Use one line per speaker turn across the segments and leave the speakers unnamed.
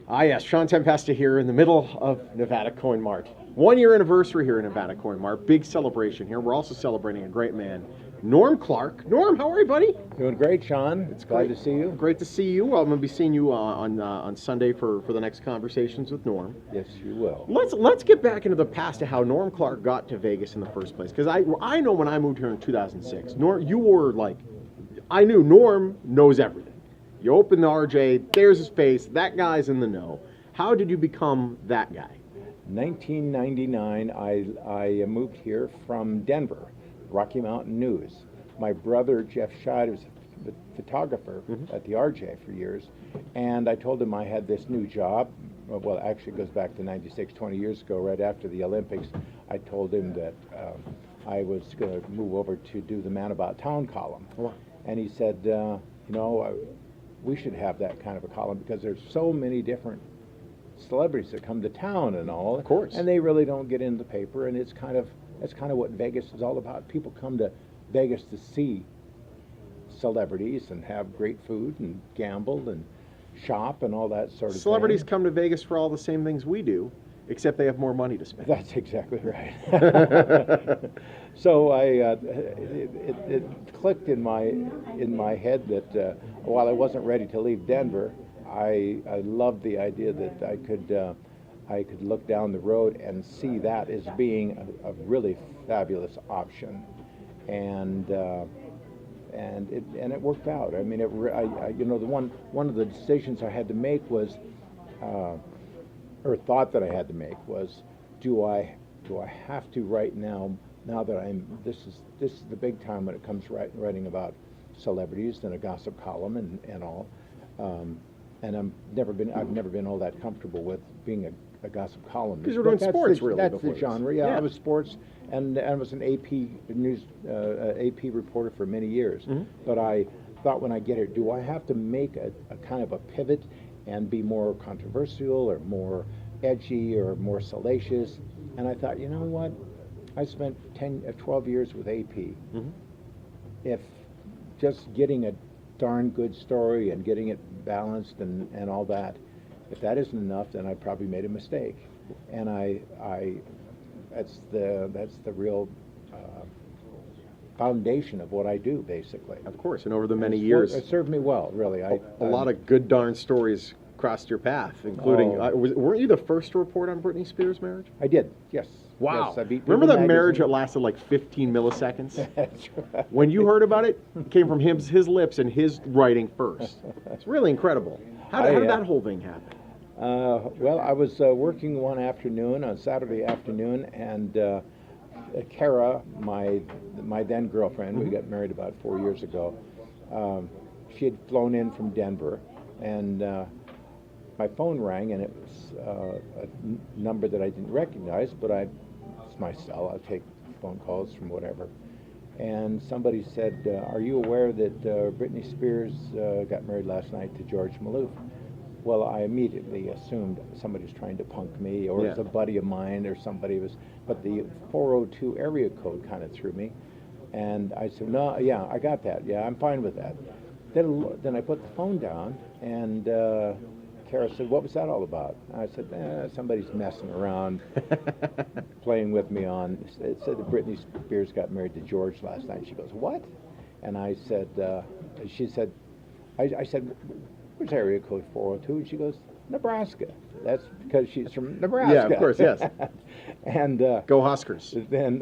Ah, yes, Shawn Tempesta here in the middle of Nevada Coin Mart. 1 year anniversary here in Nevada Coin Mart. Big celebration here. We're also celebrating a great man, Norm Clarke. Norm, how are you, buddy?
Doing great, Shawn. It's glad to see you.
Great to see you. Well, I'm going to be seeing you on Sunday for the next conversations with Norm.
Yes, you will.
Let's get back into the past to how Norm Clarke got to Vegas in the first place. Because I know when I moved here in 2006, Norm, you were like, I knew Norm knows everything. You open the RJ, there's his face, that guy's in the know. How did you become that guy?
1999, I moved here from Denver, Rocky Mountain News. My brother, Jeff Scheid, was a photographer at the RJ for years, and I told him I had this new job. Well, actually it goes back to 96, 20 years ago, right after the Olympics. I told him that I was going to move over to do the Man About Town column.
Wow.
And he said, we should have that kind of a column because there's so many different celebrities that come to town and all.
Of course.
And they really don't get in the paper, and that's kind of what Vegas is all about. People come to Vegas to see celebrities and have great food and gamble and shop and all that sort of
Celebrities
thing.
come to Vegas for all the same things we do, except they have more money to spend.
That's exactly right. So it clicked in my head that while I wasn't ready to leave Denver, I loved the idea that I could look down the road and see that as being a really fabulous option, and it worked out. I mean, one of the decisions I had to make was, or thought that I had to make was, do I have to right now that this is the big time when it comes writing about celebrities and a gossip column and all. And I've never been all that comfortable with being a gossip columnist.
Because you're doing sports, really.
That's the genre. Yeah, I was sports, and I was an AP news AP reporter for many years. But I thought, when I get here, do I have to make a kind of a pivot and be more controversial or more edgy or more salacious? And I thought, you know what? I spent 12 years with AP. If just getting a darn good story and getting it balanced and all that, if that isn't enough, then I probably made a mistake. And that's the real foundation of what I do, basically.
Of course, and over the many years,
it served me well, really.
A lot of good darn stories crossed your path, including, weren't you the first to report on Britney Spears' marriage?
I did, yes.
Wow.
Yes, I beat
Remember that
People
marriage that
magazine.
lasted like 15 milliseconds?
That's right.
When you heard about it, it came from his lips and his writing first. It's really incredible. How did that whole thing happen?
Well, I was working one afternoon, on Saturday afternoon, and Kara, my then girlfriend, we got married about 4 years ago, she had flown in from Denver, and my phone rang, and it was a number that I didn't recognize, but it's my cell. I'll take phone calls from whatever. And somebody said, are you aware that Britney Spears got married last night to George Maloof? Well, I immediately assumed somebody was trying to punk me, or it was a buddy of mine, or somebody was, but the 402 area code kind of threw me. And I said, no, yeah, I got that. Yeah, I'm fine with that. Then I put the phone down, and Kara said, what was that all about? And I said, somebody's messing around, playing with me on, it said that Britney Spears got married to George last night. She goes, what? And I said, she said, I said, where's area code 402? And she goes, Nebraska. That's because she's from Nebraska.
Yeah, of course, yes.
And
Go Huskers.
then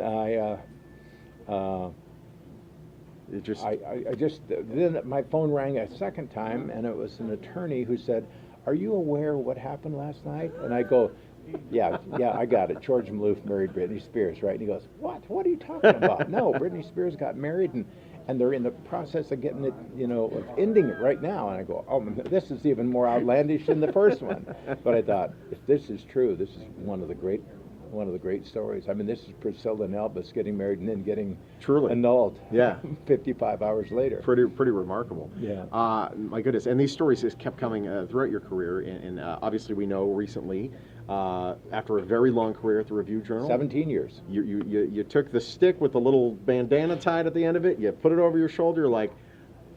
then my phone rang a second time, and it was an attorney who said, are you aware of what happened last night? And I go, yeah, I got it. George Maloof married Britney Spears, right? And he goes, what are you talking about? No, Britney Spears got married, and they're in the process of getting it, of ending it right now. And I go, oh, this is even more outlandish than the first one. But I thought, if this is true, this is one of the great stories. I mean, this is Priscilla and Elvis getting married and then getting annulled.
Yeah.
55 hours later.
Pretty remarkable.
Yeah.
My goodness, and these stories just kept coming throughout your career, and obviously we know recently, after a very long career at the Review Journal,
17 years.
You took the stick with the little bandana tied at the end of it. You put it over your shoulder, like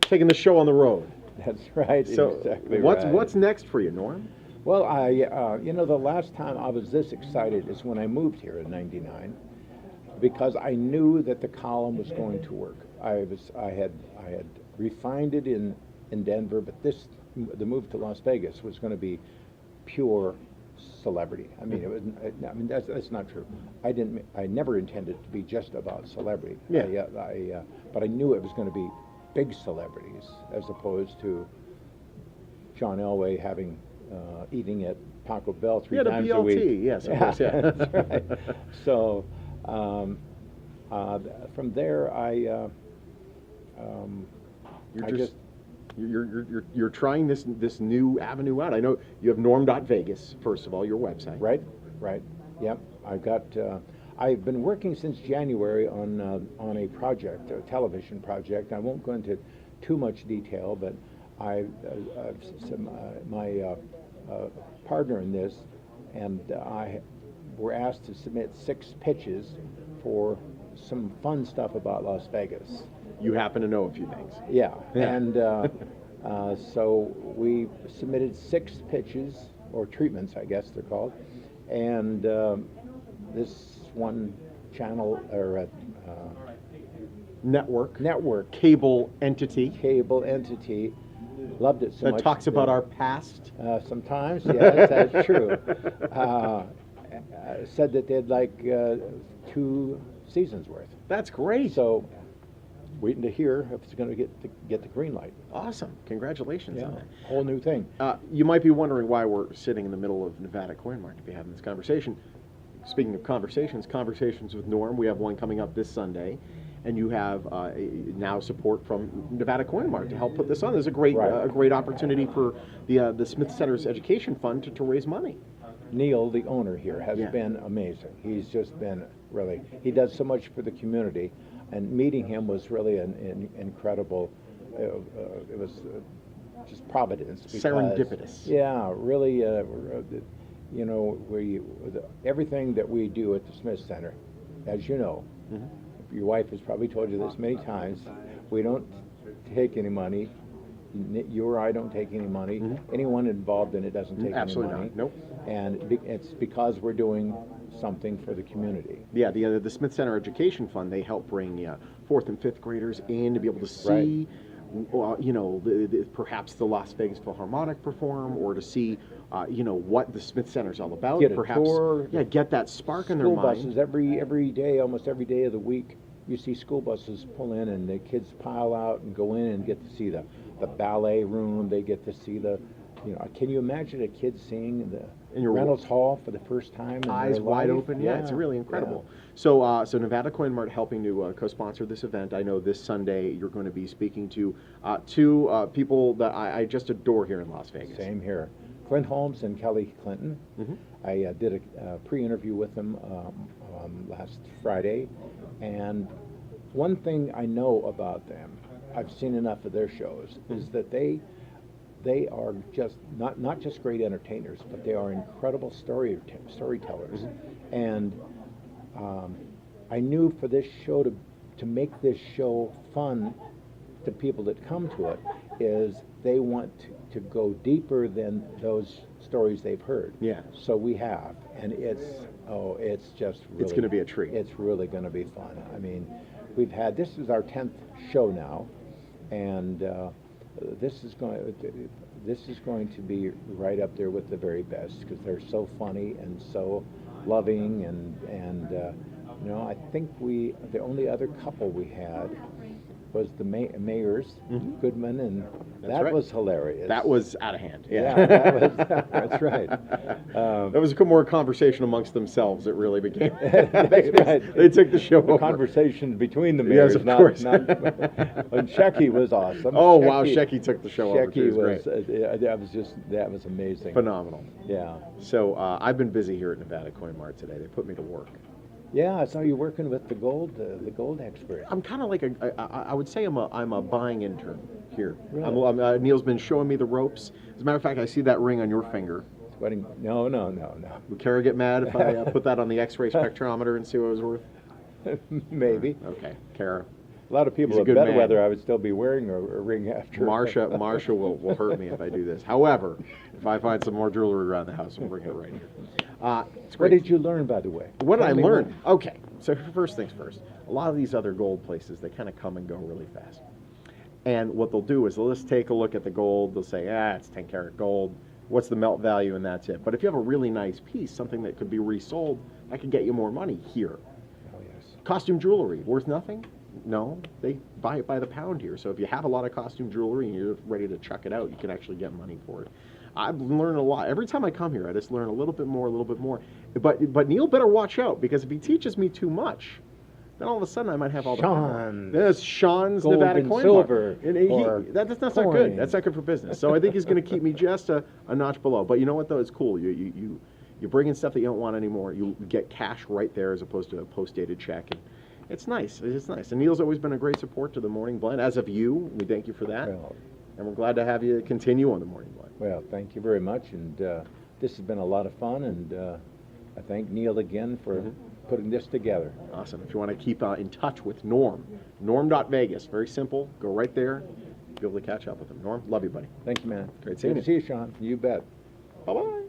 taking the show on the road.
That's right.
So
exactly
what's
right.
what's next for you, Norm?
Well, the last time I was this excited is when I moved here in '99, because I knew that the column was going to work. I had refined it in Denver, but the move to Las Vegas was going to be pure celebrity. I mean, that's not true. I never intended to be just about celebrity.
Yeah.
But I knew it was going to be big celebrities as opposed to John Elway eating at Taco Bell three times a week.
BLT, yes, of course, yeah.
That's right. So from there,
You're trying this new avenue out. I know you have norm.vegas, first of all, your website.
Right. Yep. I've been working since January on a project, a television project. I won't go into too much detail, but my partner in this and I were asked to submit 6 pitches for some fun stuff about Las Vegas.
You happen to know a few things.
Yeah. And so we submitted 6 pitches, or treatments, I guess they're called, and this one channel or
network cable entity
loved it so much.
That talks about our past.
Sometimes, yes, that's true. Said that they'd like 2 seasons worth.
That's great.
So, waiting to hear if it's going to get the green light.
Awesome! Congratulations on that.
Whole new thing.
You might be wondering why we're sitting in the middle of Nevada Coin Mart to be having this conversation. Speaking of conversations with Norm, we have one coming up this Sunday, and you have now support from Nevada Coin Mart to help put this on. There's a great opportunity for the Smith Center's Education Fund to raise money.
Neil, the owner here, has been amazing. He's just been really, he does so much for the community, and meeting him was really an incredible, it was just providence. Because,
serendipitous.
Yeah, really, everything that we do at the Smith Center, as you know, your wife has probably told you this many times, we don't take any money. You or I don't take any money. Anyone involved in it doesn't take any money.
Not. Nope.
And it's because we're doing something for the community.
Yeah, the Smith Center Education Fund, they help bring 4th and 5th graders in to be able to see, perhaps the Las Vegas Philharmonic perform, or to see, what the Smith Center's all about.
Get a
perhaps,
tour.
Yeah, get that spark in their mind.
School buses every day, almost every day of the week. You see school buses pull in, and the kids pile out and go in and get to see the ballet room. They get to see can you imagine a kid seeing the Reynolds Hall for the first time?
Eyes wide open. Yeah, it's really incredible. Yeah. So Nevada Coin Mart helping to co-sponsor this event. I know this Sunday you're going to be speaking to 2 people that I just adore here in Las Vegas.
Same here. Clint Holmes and Kelly Clinton. I did a pre-interview with them last Friday, and one thing I know about them, I've seen enough of their shows, is that they are just not just great entertainers, but they are incredible storytellers. And I knew for this show to make this show fun to people that come to it, is they want to go deeper than those stories they've heard.
Yeah.
So we have, and it's just really,
it's going to be a treat.
It's really going to be fun. I mean, this is our 10th show now, and this is going to be right up there with the very best, because they're so funny and so loving, and I think the only other couple we had was the mayors, Goodman, and that was hilarious.
That was out of hand.
Yeah, that's right.
That was more conversation amongst themselves. It really became. They took the show over.
Conversation between the mayors.
Yes, of course.
And Shecky was awesome.
Oh, wow, Shecky took the show over.
Shecky was that was amazing.
Phenomenal.
Yeah.
So I've been busy here at Nevada Coin Mart today. They put me to work.
Yeah, I saw you working with the gold expert.
I'm kind of like I would say I'm a buying intern here.
Really?
Neil's been showing me the ropes. As a matter of fact, I see that ring on your finger.
Wedding? No.
Would Kara get mad if I put that on the X-ray spectrometer and see what it was worth?
Maybe.
Okay, Kara.
A lot of people
He's a
at
good man.
Bedweather, I would still be wearing a ring after.
Marsha will hurt me if I do this. However, if I find some more jewelry around the house, I'll bring it right here. It's
What
great.
did you learn, by the way?
What did I
Tell me
learn? Okay, so first things first. A lot of these other gold places, they kind of come and go really fast. And what they'll do is they'll just take a look at the gold. They'll say, it's 10 karat gold. What's the melt value? And that's it. But if you have a really nice piece, something that could be resold, that could get you more money here.
Oh, yes.
Costume jewelry, worth nothing? No, they buy it by the pound here. So if you have a lot of costume jewelry and you're ready to chuck it out, you can actually get money for it. I've learned a lot. Every time I come here, I just learn a little bit more, a little bit more. But Neil better watch out, because if he teaches me too much, then all of a sudden I might have all the
Shawn.
That's Shawn's
Gold
Nevada
and
coin
silver
bar. And
or
that's not good.
coin.
That's not good for business. So I think he's going to keep me just a notch below. But you know what, though? It's cool. You bring in stuff that you don't want anymore. You get cash right there as opposed to a post-dated check. And it's nice. It's nice. And Neil's always been a great support to the Morning Blend. As of you, we thank you for that.
Well,
And we're glad to have you continue on the Morning Blend.
well, thank you very much. And this has been a lot of fun. And I thank Neil again for putting this together.
Awesome. If you want to keep in touch with Norm, norm.vegas. Very simple. Go right there. Be able to catch up with him. Norm, love you, buddy.
Thank you, man.
Great seeing
Good to see you, Shawn. You bet.
Bye-bye.